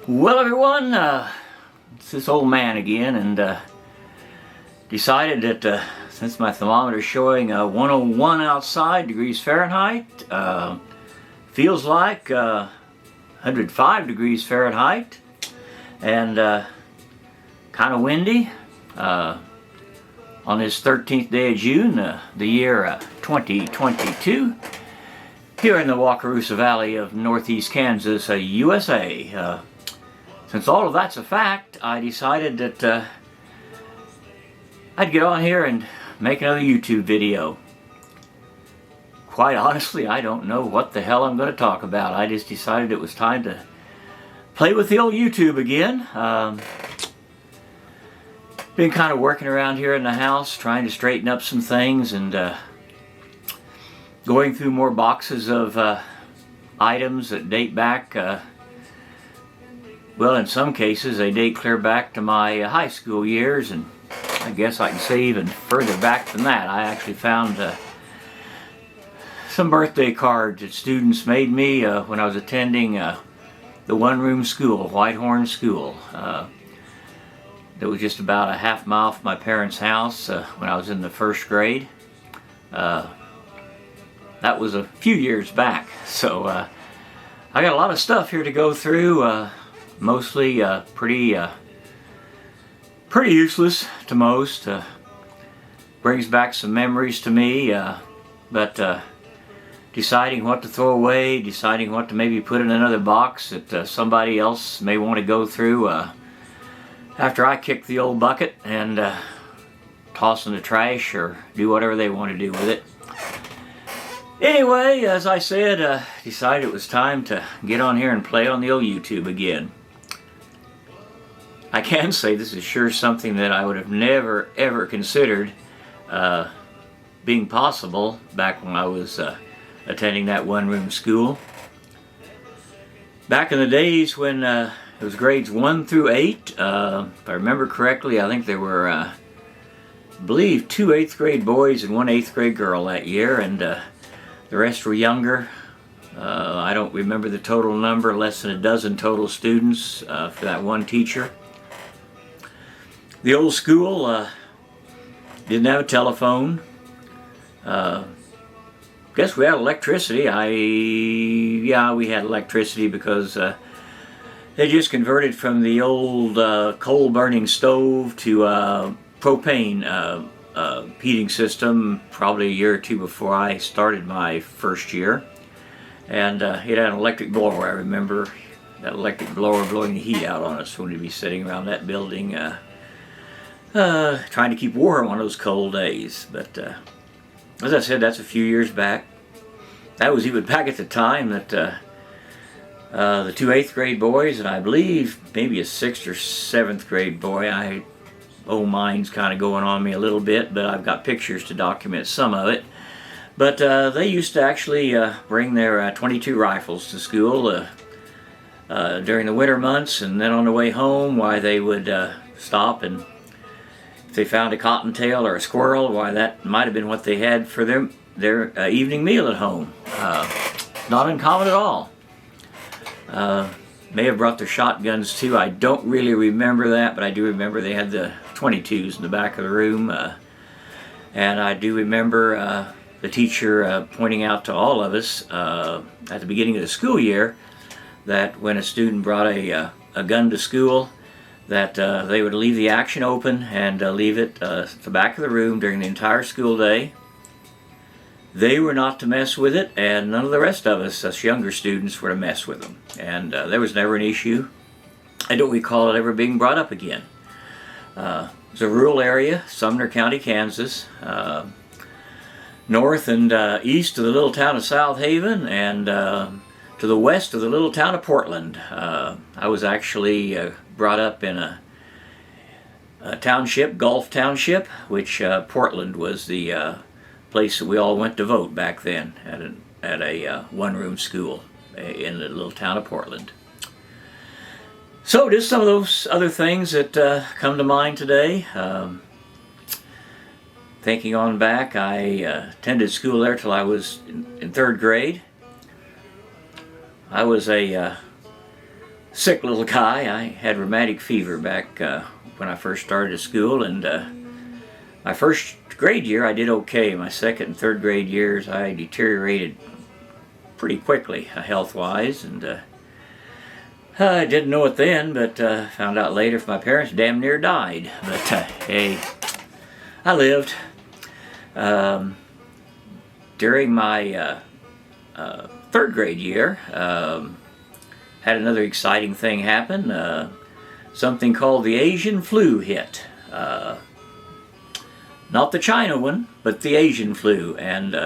Well, everyone, it's this old man again, and decided that since my thermometer is showing 101 outside degrees Fahrenheit, feels like 105 degrees Fahrenheit, and kind of windy on this 13th day of June, the year 2022, here in the Wakarusa Valley of northeast Kansas, USA. Since all of that's a fact, I decided that I'd get on here and make another YouTube video. Quite honestly, I don't know what the hell I'm going to talk about. I just decided it was time to play with the old YouTube again. Been kind of working around here in the house, trying to straighten up some things, and going through more boxes of items that date back, well, in some cases they date clear back to my high school years, and I guess I can say even further back than that. I actually found some birthday cards that students made me when I was attending the one-room school, Whitehorn School. That was just about a half mile from my parents' house when I was in the first grade. That was a few years back, so I got a lot of stuff here to go through. Mostly pretty useless to most. Brings back some memories to me, but deciding what to throw away, deciding what to maybe put in another box that somebody else may want to go through after I kick the old bucket and toss in the trash or do whatever they want to do with it. Anyway, as I said, decided it was time to get on here and play on the old YouTube again. I can say this is sure something that I would have never ever considered being possible back when I was attending that one-room school. Back in the days when it was grades 1 through 8, if I remember correctly, I think there were, I believe, 2 8th grade boys and 1 8th grade girl that year, and the rest were younger. I don't remember the total number, less than a dozen total students for that one teacher. The old school didn't have a telephone. Guess we had electricity. Yeah, we had electricity because they just converted from the old coal-burning stove to propane heating system probably a year or two before I started my first year. And it had an electric blower. I remember that electric blower blowing the heat out on us when we'd be sitting around that building trying to keep warm on those cold days. But as I said, that's a few years back. That was even back at the time that the 2 8th grade boys, and I believe maybe a 6th or 7th grade boy, mine's kind of going on me a little bit, but I've got pictures to document some of it. But they used to actually bring their .22 rifles to school during the winter months, and then on the way home, why they would stop, and if they found a cottontail or a squirrel, why that might have been what they had for their evening meal at home. Not uncommon at all. May have brought their shotguns too. I don't really remember that, but I do remember they had the .22s in the back of the room. And I do remember the teacher pointing out to all of us at the beginning of the school year that when a student brought a gun to school, that they would leave the action open and leave it at the back of the room during the entire school day. They were not to mess with it, and none of the rest of us younger students, were to mess with them. And there was never an issue. I don't recall it ever being brought up again. It was a rural area, Sumner County, Kansas, north and east of the little town of South Haven, and to the west of the little town of Portland. I was actually brought up in a township, Gulf Township, which Portland was the place that we all went to vote back then at a one-room school in the little town of Portland. So just some of those other things that come to mind today. Thinking on back, I attended school there till I was in 3rd grade. I was a sick little guy. I had rheumatic fever back when I first started at school, and my first grade year I did okay. My second and third grade years I deteriorated pretty quickly health-wise, and I didn't know it then, but found out later from my parents, damn near died. But hey, I lived. During my third grade year, had another exciting thing happen. Something called the Asian flu hit. Not the China one, but the Asian flu. And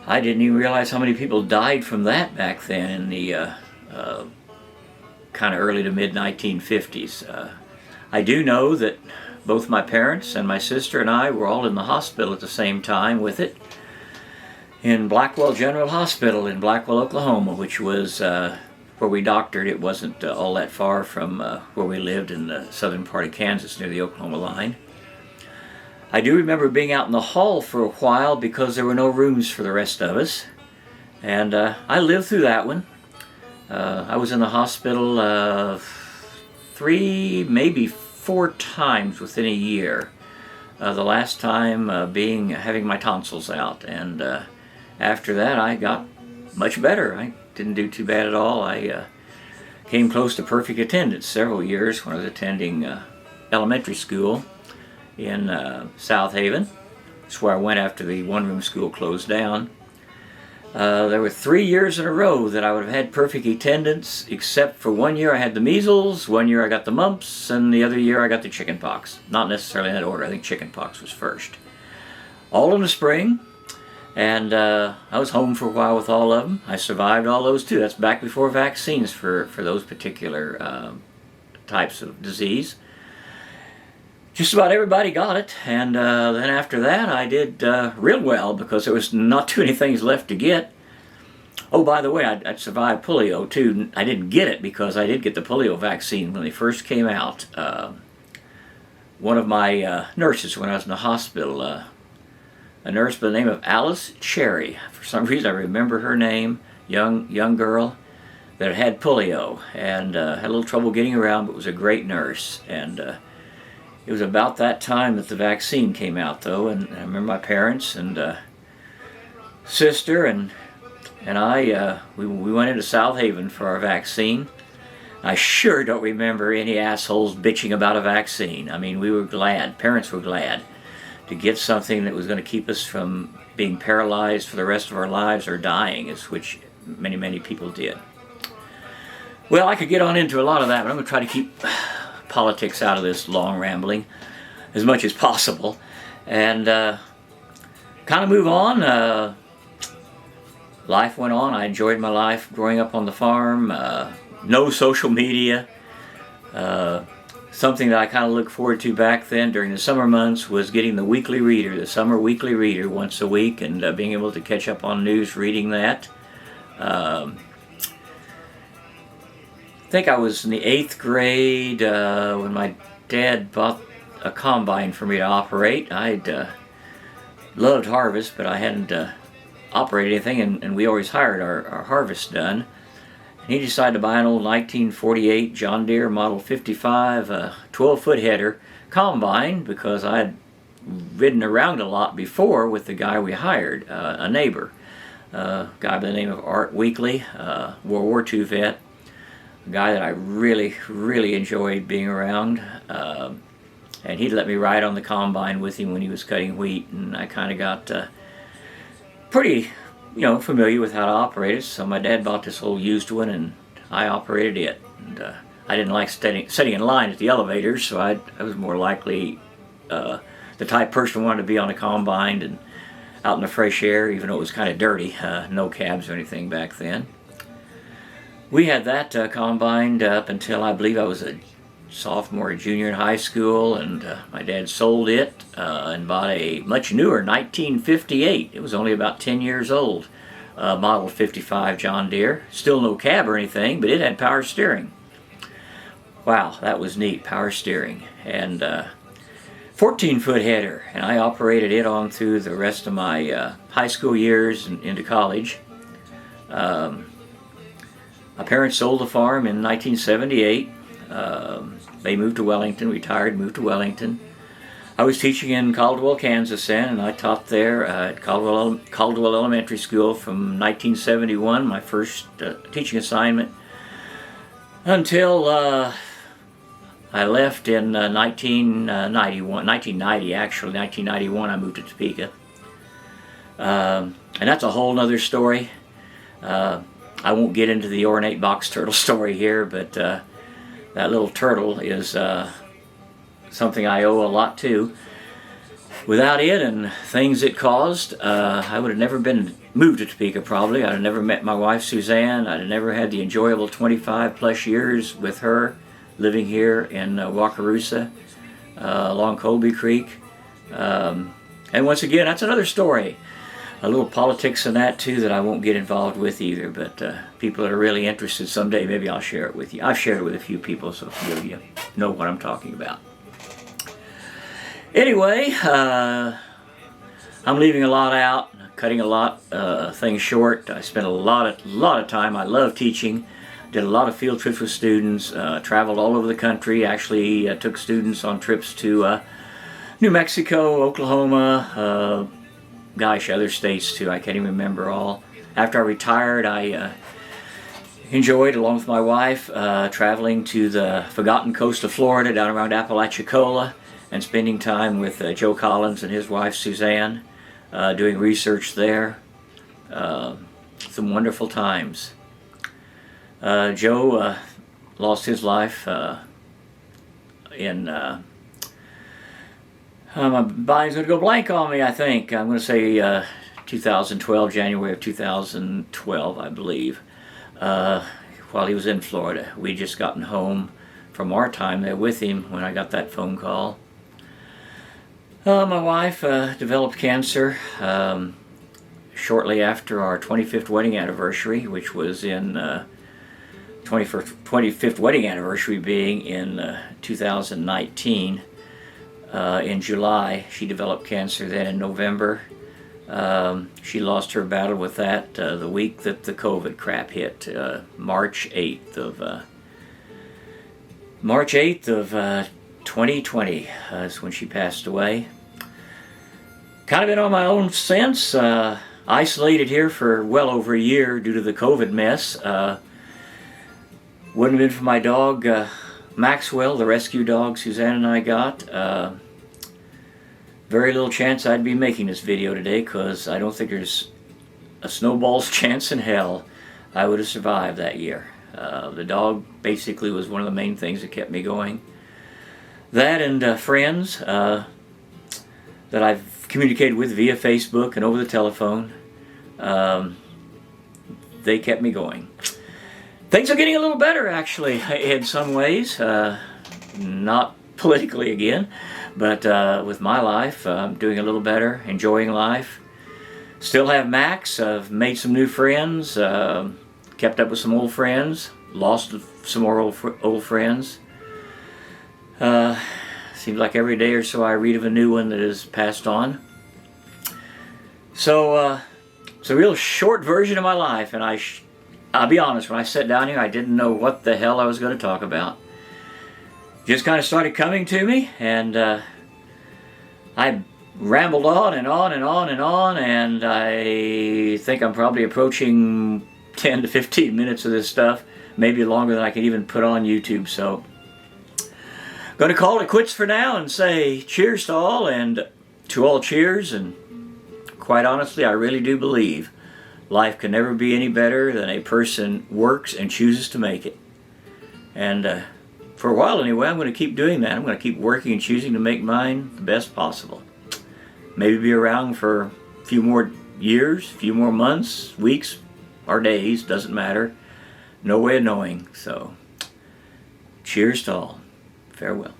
I didn't even realize how many people died from that back then in the kind of early to mid 1950s. I do know that both my parents and my sister and I were all in the hospital at the same time with it, in Blackwell General Hospital in Blackwell, Oklahoma, which was where we doctored. It wasn't all that far from where we lived in the southern part of Kansas near the Oklahoma line. I do remember being out in the hall for a while because there were no rooms for the rest of us, and I lived through that one. I was in the hospital 3, maybe 4 times within a year. The last time having my tonsils out, and after that I got much better. I didn't do too bad at all. I came close to perfect attendance several years when I was attending elementary school in South Haven. That's where I went after the one-room school closed down. There were 3 years in a row that I would have had perfect attendance, except for 1 year I had the measles, 1 year I got the mumps, and the other year I got the chicken pox. Not necessarily in that order. I think chicken pox was first. All in the spring, and I was home for a while with all of them. I survived all those too. That's back before vaccines for those particular types of disease. Just about everybody got it, and then after that I did real well because there was not too many things left to get. Oh, by the way, I'd survived polio too. I didn't get it because I did get the polio vaccine when they first came out. One of my nurses when I was in the hospital, a nurse by the name of Alice Cherry, for some reason I remember her name, young girl that had polio and had a little trouble getting around, but was a great nurse. And it was about that time that the vaccine came out, though, and I remember my parents and sister and I, we went into South Haven for our vaccine. I sure don't remember any assholes bitching about a vaccine. I mean, we were glad, parents were glad, to get something that was going to keep us from being paralyzed for the rest of our lives or dying, which many people did. Well, I could get on into a lot of that, but I'm going to try to keep politics out of this long rambling as much as possible, and kind of move on. Life went on. I enjoyed my life growing up on the farm. No social media. Something that I kind of looked forward to back then during the summer months was getting the weekly reader, the summer weekly reader once a week, and being able to catch up on news reading that. I think I was in the 8th grade when my dad bought a combine for me to operate. I'd loved harvest, but I hadn't operated anything, and we always hired our harvest done. And he decided to buy an old 1948 John Deere Model 55 12-foot header combine because I'd ridden around a lot before with the guy we hired, a neighbor, a guy by the name of Art Weekly, World War II vet. A guy that I really enjoyed being around, and he'd let me ride on the combine with him when he was cutting wheat, and I kind of got pretty, familiar with how to operate it. So my dad bought this old used one, and I operated it. And I didn't like sitting in line at the elevators, so I was more likely the type of person who wanted to be on a combine and out in the fresh air, even though it was kind of dirty. No cabs or anything back then. We had that combined up until I believe I was a sophomore or junior in high school, and my dad sold it and bought a much newer 1958. It was only about 10 years old, Model 55 John Deere. Still no cab or anything, but it had power steering. Wow, that was neat, power steering. And 14-foot header, and I operated it on through the rest of my high school years and into college. My parents sold the farm in 1978. They moved to Wellington, retired, moved to Wellington. I was teaching in Caldwell, Kansas then, and I taught there at Caldwell Elementary School from 1971, my first teaching assignment, until I left in 1990 actually. 1991 I moved to Topeka. And that's a whole nother story. I won't get into the ornate box turtle story here, but that little turtle is something I owe a lot to. Without it and things it caused, I would have never moved to Topeka probably. I'd have never met my wife Suzanne. I'd have never had the enjoyable 25 plus years with her living here in Wakarusa along Colby Creek. And once again, that's another story. A little politics in that too that I won't get involved with either, but people that are really interested, someday maybe I'll share it with you. I've shared it with a few people, so a few of you know what I'm talking about. Anyway, I'm leaving a lot out, cutting a lot things short. I spent a lot of time. I love teaching. Did a lot of field trips with students. Traveled all over the country. Actually, took students on trips to New Mexico, Oklahoma, gosh, other states too. I can't even remember all. After I retired, I enjoyed, along with my wife, traveling to the forgotten coast of Florida, down around Apalachicola, and spending time with Joe Collins and his wife Suzanne, doing research there. Some wonderful times. Joe lost his life in, my mind's going to go blank on me, I think. I'm going to say 2012, January of 2012, I believe, while he was in Florida. We'd just gotten home from our time there with him when I got that phone call. My wife developed cancer shortly after our 25th wedding anniversary, which was in 25th wedding anniversary being in 2019. In July, she developed cancer. Then in November, she lost her battle with that the week that the COVID crap hit, March 8th of 2020 is when she passed away. Kind of been on my own since, isolated here for well over a year due to the COVID mess. Wouldn't have been for my dog Maxwell, the rescue dog Suzanne and I got. Very little chance I'd be making this video today, because I don't think there's a snowball's chance in hell I would have survived that year. The dog basically was one of the main things that kept me going. That and friends that I've communicated with via Facebook and over the telephone, they kept me going. Things are getting a little better, actually, in some ways. Not politically again, but with my life, I'm doing a little better, enjoying life. Still have Max. I've made some new friends, kept up with some old friends, lost some more old friends. Seems like every day or so I read of a new one that is passed on. So it's a real short version of my life, and I'll be honest, when I sat down here I didn't know what the hell I was going to talk about. Just kind of started coming to me, and I rambled on and on and on and on, and I think I'm probably approaching 10 to 15 minutes of this stuff, maybe longer than I can even put on YouTube. So going to call it quits for now and say cheers to all, and to all cheers. And quite honestly, I really do believe life can never be any better than a person works and chooses to make it. And for a while anyway, I'm going to keep doing that. I'm going to keep working and choosing to make mine the best possible. Maybe be around for a few more years, a few more months, weeks, or days, doesn't matter. No way of knowing. So, cheers to all. Farewell.